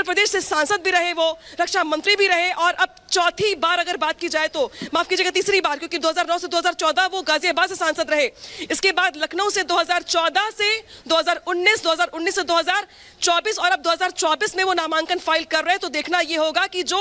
प्रदेश से सांसद भी रहे, वो रक्षा मंत्री भी रहे और अब चौथी बार अगर बात की जाए तो माफ कीजिएगा तीसरी बार, क्योंकि 2009 से 2014 वो गाजियाबाद से सांसद रहे। इसके बाद लखनऊ से 2014 से 2019, 2019 से 2024 और अब 2024 में वो नामांकन फाइल कर रहे हैं। तो देखना ये होगा कि जो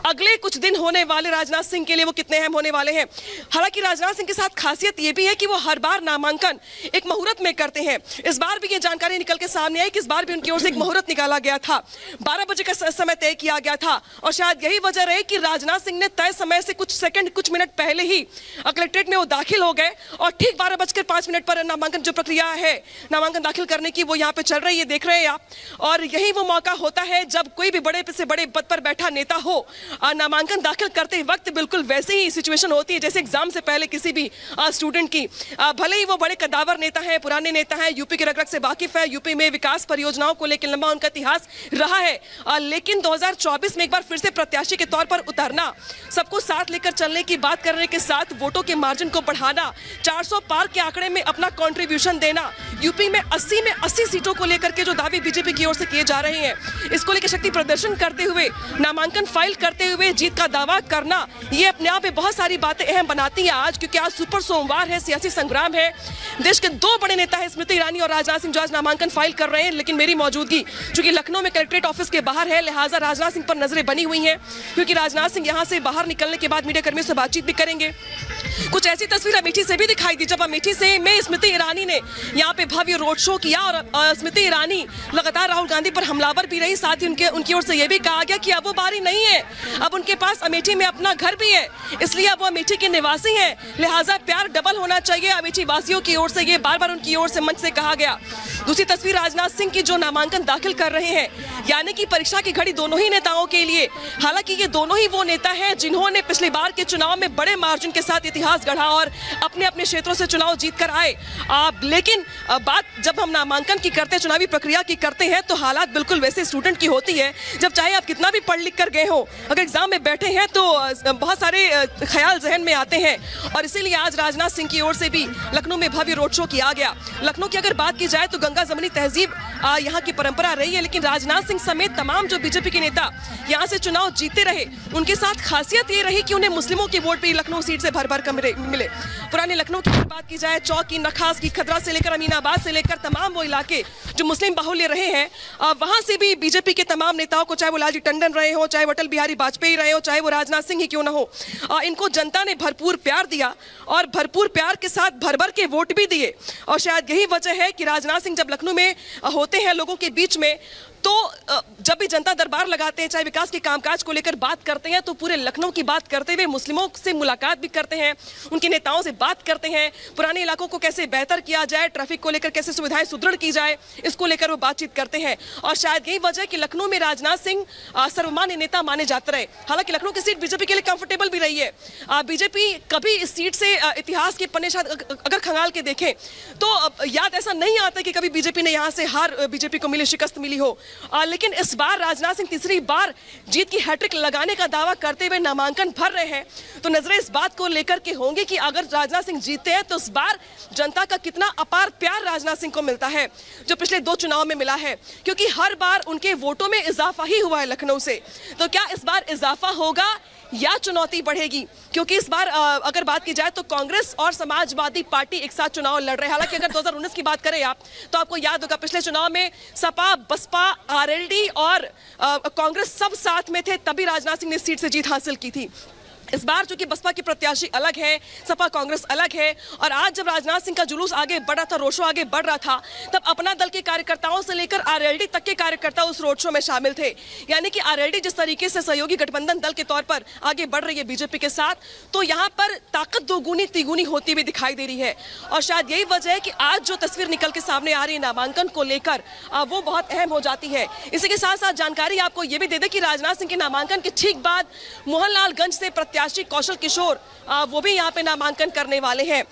अगले कुछ दिन होने वाले राजनाथ सिंह के लिए वो कितने अहम होने वाले हैं। हालांकि राजनाथ सिंह के साथ खासियत ये भी है कि वो हर बार नामांकन एक मुहूर्त में करते हैं। इस बार भी ये जानकारी निकल के सामने आई कि इस बार भी उनकी ओर से एक मुहूर्त निकाला गया था, 12 बजे का समय तय किया गया था और शायद यही वजह रही कि राजनाथ सिंह ने तय समय से कुछ सेकंड, कुछ मिनट पहले ही कलेक्ट्रेट में वो दाखिल हो गए और ठीक 12:05 पर नामांकन जो प्रक्रिया है नामांकन दाखिल करने की वो यहाँ पे चल रही है, देख रहे हैं आप। और यही वो मौका होता है जब कोई भी बड़े से बड़े पद पर बैठा नेता हो, नामांकन दाखिल करते वक्त बिल्कुल वैसे ही सिचुएशन होती है जैसे एग्जाम से पहले किसी भी स्टूडेंट की। भले ही वो बड़े कद्दावर नेता है, पुराने नेता है, यूपी के रग-रग से वाकिफ है, यूपी में विकास परियोजनाओं को लेकर लंबा उनका इतिहास रहा है, लेकिन 2024 में एक बार फिर से प्रत्याशी के तौर पर उतरना, सबको साथ लेकर चलने की बात करने के साथ वोटों के मार्जिन को बढ़ाना, 400 पार के आंकड़े में अपना कंट्रीब्यूशन देना, यूपी में 80 में 80 सीटों को लेकर के जो दावे बीजेपी की ओर से किए जा रहे हैं, इसको लेकर शक्ति प्रदर्शन करते हुए, नामांकन फाइल करते हुए जीत का दावा करना, ये अपने आप में बहुत सारी बातें अहम बनाती हैं आज, क्योंकि आज सुपर सोमवार है, सियासी संग्राम है। देश के दो बड़े नेता हैं स्मृति ईरानी और राजनाथ सिंह जो आज नामांकन फाइल कर रहे हैं, लेकिन मेरी मौजूदगी चूंकि लखनऊ में कलेक्ट्रेट ऑफिस के बाहर है, लिहाजा राजनाथ सिंह पर नजरें बनी हुई हैं, क्योंकि राजनाथ सिंह यहां से बाहर निकलने के बाद मीडिया कर्मियों से बातचीत भी करेंगे। कुछ ऐसी तस्वीर अमेठी से भी दिखाई दी जब अमेठी से में स्मृति ईरानी ने यहाँ पे भव्य रोड शो किया और स्मृति ईरानी लगातार राहुल गांधी पर हमलावर भी रही, साथ ही उनकी ओर से यह भी कहा गया कि अब वो बारी नहीं है, अब उनके पास अमेठी में अपना घर भी है, इसलिए अब वो अमेठी के निवासी हैं, लिहाजा प्यार डबल होना चाहिए अमेठी वासियों की ओर से, ये बार बार उनकी ओर से मंच से कहा गया। दूसरी तस्वीर राजनाथ सिंह की जो नामांकन दाखिल कर रहे हैं, यानी कि परीक्षा की घड़ी दोनों ही नेताओं के लिए। हालांकि ये दोनों ही वो नेता हैं जिन्होंने पिछली बार के चुनाव में बड़े मार्जिन के साथ इतिहास गढ़ा और अपने अपने क्षेत्रों से चुनाव जीत कर आए। लेकिन बात जब हम नामांकन की करते हैं, चुनावी प्रक्रिया की करते हैं, तो हालात बिल्कुल वैसे स्टूडेंट की होती है जब चाहे आप कितना भी पढ़ लिख कर गए हो, अगर एग्जाम में बैठे हैं तो बहुत सारे ख्याल जहन में आते हैं और इसीलिए आज राजनाथ सिंह की ओर से भी लखनऊ में भव्य रोड शो किया गया। लखनऊ की अगर बात की जाए तो गंगा जमनी तहजीब यहाँ की परंपरा रही है, लेकिन राजनाथ सिंह समेत तमाम जो बीजेपी के नेता यहाँ से चुनाव जीते रहे, उनके साथ खासियत ये रही कि उन्हें मुस्लिमों के वोट भी लखनऊ सीट से भर भर कर मिले। पुराने लखनऊ की बात की जाए, चौकी, नखास की, खदरा से लेकर अमीनाबाद से लेकर तमाम वो इलाके जो मुस्लिम बाहुल्य रहे हैं, वहां से भी बीजेपी के तमाम नेताओं को, चाहे वो लालजी टंडन रहे हो, चाहे वो अटल बिहारी वाजपेयी रहे हो, चाहे वो राजनाथ सिंह ही क्यों ना हो, इनको जनता ने भरपूर प्यार दिया और भरपूर प्यार के साथ भर भर के वोट भी दिए। और शायद यही वजह है कि राजनाथ सिंह जब लखनऊ में होते हैं लोगों के बीच में, तो जब भी जनता दरबार लगाते हैं, चाहे विकास के कामकाज को लेकर बात करते हैं, तो पूरे लखनऊ की बात करते हुए मुस्लिमों से मुलाकात भी करते हैं, उनके नेताओं से बात करते हैं, पुराने इलाकों को कैसे बेहतर किया जाए, ट्रैफिक को लेकर कैसे सुविधाएं सुदृढ़ की जाए, इसको लेकर वो बातचीत करते हैं। और शायद यही वजह कि लखनऊ में राजनाथ सिंह सर्वमान्य नेता माने जाते रहे। हालांकि लखनऊ की सीट बीजेपी के लिए कंफर्टेबल भी रही है, बीजेपी कभी इस सीट से इतिहास के पन्ने अगर खंगाल के देखें तो याद ऐसा नहीं आता कि कभी बीजेपी ने यहाँ से हार बीजेपी को मिली, शिकस्त मिली हो। लेकिन इस बार राजनाथ सिंह तीसरी बार जीत की हैट्रिक लगाने का दावा करते हुए नामांकन भर रहे हैं, तो नजरें इस बात को लेकर के होंगी कि अगर राजनाथ सिंह जीतते हैं तो इस बार जनता का कितना अपार प्यार राजनाथ सिंह को मिलता है जो पिछले 2 चुनाव में मिला है, क्योंकि हर बार उनके वोटों में इजाफा ही हुआ है लखनऊ से। तो क्या इस बार इजाफा होगा या चुनौती बढ़ेगी? क्योंकि इस बार अगर बात की जाए तो कांग्रेस और समाजवादी पार्टी एक साथ चुनाव लड़ रहे हैं। हालांकि अगर 2019 की बात करें आप, तो आपको याद होगा पिछले चुनाव में सपा, बसपा, आरएलडी और कांग्रेस सब साथ में थे, तभी राजनाथ सिंह ने सीट से जीत हासिल की थी। इस बार चूंकि बसपा की प्रत्याशी अलग है, सपा कांग्रेस अलग है, और आज जब राजनाथ सिंह का जुलूस आगे बढ़ रहा था, रोड शो आगे बढ़ रहा था, तब अपना दल के कार्यकर्ताओं से लेकर आरएलडी तक के कार्यकर्ता उस रोड शो में शामिल थे। यानी कि आरएलडी जिस तरीके से सहयोगी गठबंधन दल के तौर पर आगे बढ़ रही है बीजेपी के साथ, तो यहाँ पर ताकत दोगुनी तिगुनी होती हुई दिखाई दे रही है। और शायद यही वजह है कि आज जो तस्वीर निकल के सामने आ रही है नामांकन को लेकर, वो बहुत अहम हो जाती है। इसी के साथ साथ जानकारी आपको ये भी दे दें कि राजनाथ सिंह के नामांकन के ठीक बाद मोहनलालगंज से कौशल किशोर वो भी यहाँ पे नामांकन करने वाले हैं।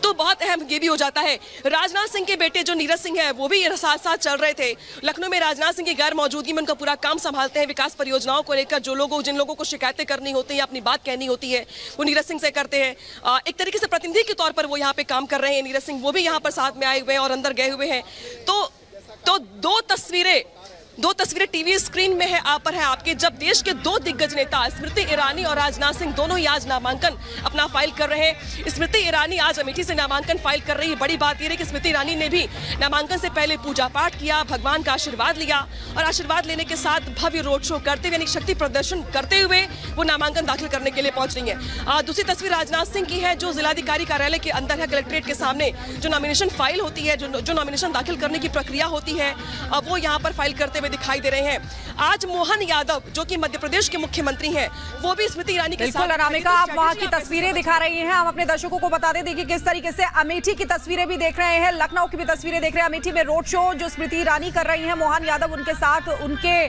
तो बहुत अहम ये भी हो जाता है। राजनाथ सिंह के बेटे जो नीरज सिंह है वो भी साथ साथ चल रहे थे लखनऊ में। राजनाथ सिंह की गैर मौजूदगी में उनका पूरा काम संभालते हैं, विकास परियोजनाओं को लेकर जिन लोगों को शिकायतें करनी होती है, अपनी बात कहनी होती है, वो नीरज सिंह से करते हैं। एक तरीके से प्रतिनिधि के तौर पर वो यहाँ पे काम कर रहे हैं नीरज सिंह, वो भी यहाँ पर साथ में आए हुए हैं और अंदर गए हुए हैं। तो 2 तस्वीरें दो तस्वीरें टीवी स्क्रीन में है आप पर है आपके, जब देश के दो दिग्गज नेता स्मृति ईरानी और राजनाथ सिंह दोनों ही आज नामांकन अपना फाइल कर रहे हैं। स्मृति ईरानी आज अमेठी से नामांकन फाइल कर रही है। बड़ी बात यह है कि स्मृति ईरानी ने भी नामांकन से पहले पूजा पाठ किया, भगवान का आशीर्वाद लिया और आशीर्वाद लेने के साथ भव्य रोड शो करते हुए यानी शक्ति प्रदर्शन करते हुए वो नामांकन दाखिल करने के लिए पहुंच रही है। दूसरी तस्वीर राजनाथ सिंह की है जो जिलाधिकारी कार्यालय के अंदर है, कलेक्ट्रेट के सामने जो नॉमिनेशन फाइल होती है, जो नॉमिनेशन दाखिल करने की प्रक्रिया होती है, अब वो यहाँ पर फाइल करते हुए दिखाई दे रहे हैं। आज मोहन यादव जो कि मध्य प्रदेश के मुख्यमंत्री हैं, वो भी स्मृति ईरानी के साथ। अनामिका, आप वहां की तस्वीरें दिखा रही हैं, हम अपने दर्शकों को बता दें देखिए किस तरीके से अमेठी की तस्वीरें भी देख रहे हैं, लखनऊ की भी तस्वीरें देख रहे हैं। अमेठी में रोड शो जो स्मृति ईरानी कर रही हैं, मोहन यादव उनके साथ उनके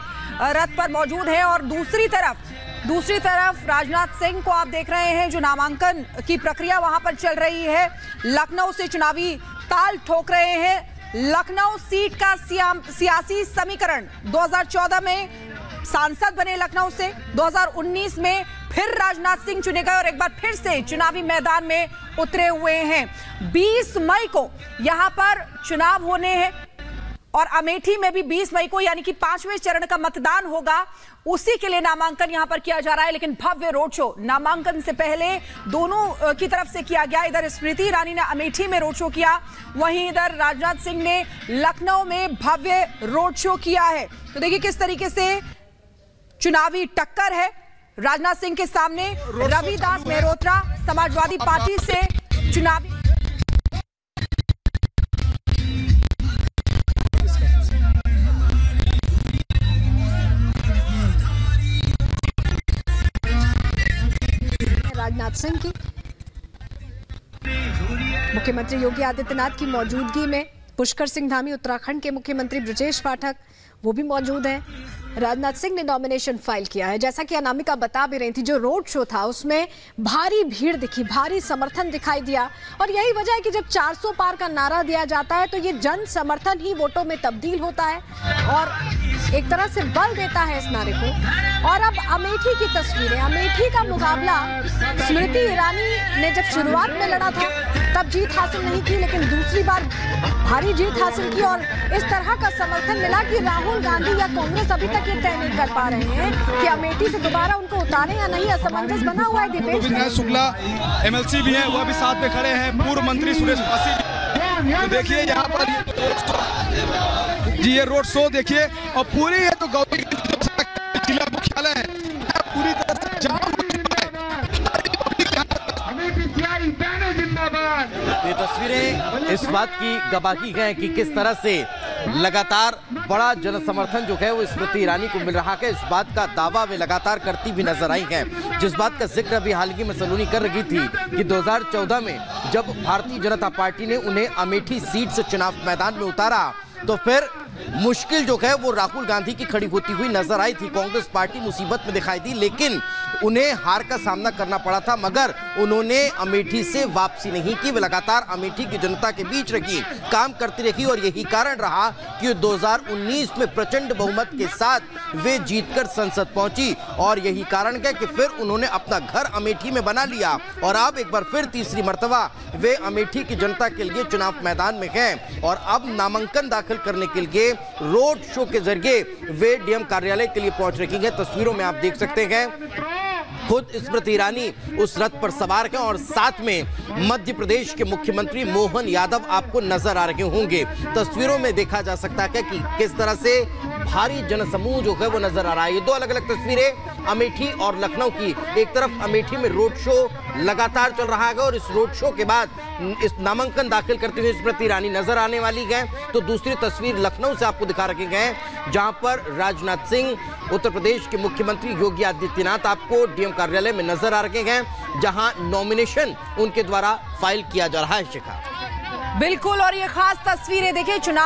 रथ पर मौजूद है और दूसरी तरफ राजनाथ सिंह को आप देख रहे हैं जो नामांकन की प्रक्रिया वहां पर चल रही है। लखनऊ से चुनावी ताल ठोक रहे हैं। लखनऊ सीट का सियासी समीकरण 2014 में सांसद बने लखनऊ से, 2019 में फिर राजनाथ सिंह चुने गए और एक बार फिर से चुनावी मैदान में उतरे हुए हैं। 20 मई को यहां पर चुनाव होने हैं और अमेठी में भी 20 मई को यानी कि 5वें चरण का मतदान होगा, उसी के लिए नामांकन यहां पर किया जा रहा है। लेकिन भव्य रोड शो नामांकन से पहले दोनों की तरफ से किया गया। इधर स्मृति ईरानी ने अमेठी में रोड शो किया, वहीं इधर राजनाथ सिंह ने लखनऊ में भव्य रोड शो किया है। तो देखिए किस तरीके से चुनावी टक्कर है। राजनाथ सिंह के सामने रविदास मेहरोत्रा समाजवादी पार्टी से चुनावी राजनाथ सिंह की मुख्यमंत्री योगी आदित्यनाथ की मौजूदगी में पुष्कर सिंह धामी, उत्तराखंड के मुख्यमंत्री ब्रजेश पाठक वो भी मौजूद हैं। राजनाथ सिंह ने नॉमिनेशन फाइल किया है। जैसा कि अनामिका बता भी रही थी, जो रोड शो था उसमें भारी भीड़ दिखी, भारी समर्थन दिखाई दिया और यही वजह है कि जब 400 पार का नारा दिया जाता है तो ये जन समर्थन ही वोटों में तब्दील होता है और एक तरह से बल देता है इस नारे को। और अब अमेठी की तस्वीरें, अमेठी का मुकाबला स्मृति ईरानी ने जब शुरुआत में लड़ा था तब जीत हासिल नहीं की, लेकिन दूसरी बार भारी जीत हासिल की और इस तरह का समर्थन मिला कि राहुल गांधी या कांग्रेस अभी तक ये तय नहीं कर पा रहे हैं कि अमेठी से दोबारा उनको उतारे या नहीं। असमंजस बना हुआ है। दीपेश शुक्ला MLC भी है, वो भी साथ में खड़े हैं, पूर्व मंत्री सुरेश पासी। तो देखिए यहाँ पर जी ये रोड शो देखिए और पूरी है तो गौरी जिला मुख्यालय है पूरी तरह से जाम। ये तस्वीरें इस बात की गवाही हैं कि किस तरह से लगातार बड़ा जन समर्थन जो है वो स्मृति ईरानी को मिल रहा है। इस बात का दावा वे लगातार करती भी नजर आई है, जिस बात का जिक्र अभी हाल ही में सलोनी कर रही थी कि 2014 में जब भारतीय जनता पार्टी ने उन्हें अमेठी सीट से चुनाव मैदान में उतारा तो फिर मुश्किल जो है वो राहुल गांधी की खड़ी होती हुई नजर आई थी। कांग्रेस पार्टी मुसीबत में दिखाई दी, लेकिन उन्हें हार का सामना करना पड़ा था, मगर उन्होंने अमेठी से वापसी नहीं की। वे लगातार अमेठी की जनता के बीच रही, काम करती रही और यही कारण रहा कि 2019 में प्रचंड बहुमत के साथ वे जीतकर संसद पहुंची और यही कारण है कि फिर उन्होंने अपना घर अमेठी में बना लिया और अब एक बार फिर तीसरी मर्तबा वे अमेठी की जनता के लिए चुनाव मैदान में हैं और अब नामांकन दाखिल करने के लिए रोड शो के जरिए वे डीएम कार्यालय के लिए पहुंच रही हैं। तस्वीरों में आप देख सकते हैं खुद स्मृति ईरानी उस रथ पर सवार हैं और साथ में मध्य प्रदेश के मुख्यमंत्री मोहन यादव आपको नजर आ रहे होंगे। तस्वीरों में देखा जा सकता है कि किस तरह से भारी जनसमूह जो है वो नजर आ रहा है। ये दो अलग अलग तस्वीरें अमेठी और लखनऊ की। एक तरफ अमेठी में रोड शो लगातार चल रहा है और इस रोड शो के बाद इस नामांकन दाखिल करते हुए स्मृति ईरानी नजर आने वाली है। तो दूसरी तस्वीर लखनऊ से आपको दिखा रखे गए जहां पर राजनाथ सिंह, उत्तर प्रदेश के मुख्यमंत्री योगी आदित्यनाथ आपको डीएम कार्यालय में नजर आ रखे हैं जहां नॉमिनेशन उनके द्वारा फाइल किया जा रहा है। शिखा बिल्कुल, और ये खास तस्वीरें देखिए चुनाव